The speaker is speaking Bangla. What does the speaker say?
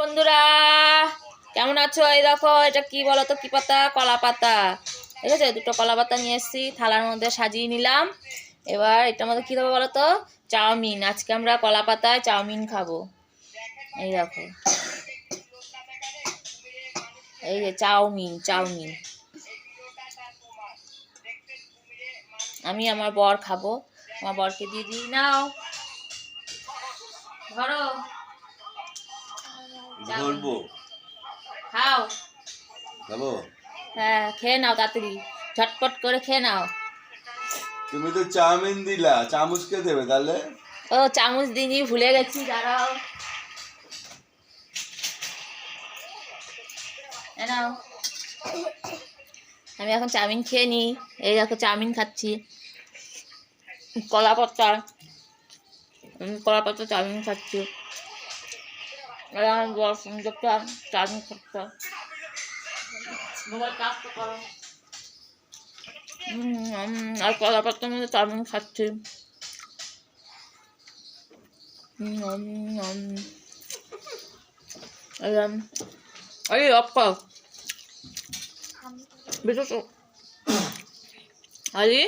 বন্ধুরা, কেমন আছো? এই দেখো, এটা কি বলো তো, কি পাতা? কলা পাতা। ঠিক আছে, দুটো কলা পাতা নিয়ে এসেছি, থালার মধ্যে সাজিয়ে নিলাম। এবার এটার মধ্যে কি দেবো বলো তো? চাউমিন। আজকে আমরা কলা পাতায় চাউমিন খাবো। এই দেখো, এই যে চাউমিন। আমি আমার বর খাবো, আমার বরকে দিয়ে দিই। নাও ধরো, খাও। খাবো? হ্যাঁ, খেয়ে নাও, তাড়াতাড়ি ঝটপট করে খেয়ে নাও। তুমি তো চাউমিন দিলা, চামচ কে দেবে তাহলে? ও, চামচ দিনই ভুলে গেছি, দাঁড়াও। নাও, আমি এখন চাউমিন খেয়ে নিই। এই দেখো, চাউমিন খাচ্ছি কলা পাতা। কলা পাতা চাউমিন খাচ্ছি। আমার বড় সুন্দরটা চাউমিন খাচ্ছে। মোবাইল কাজ তো করো। আর কলা পাতার মধ্যে চাউমিন খাচ্ছি। এই অফ কর বেশি। আরে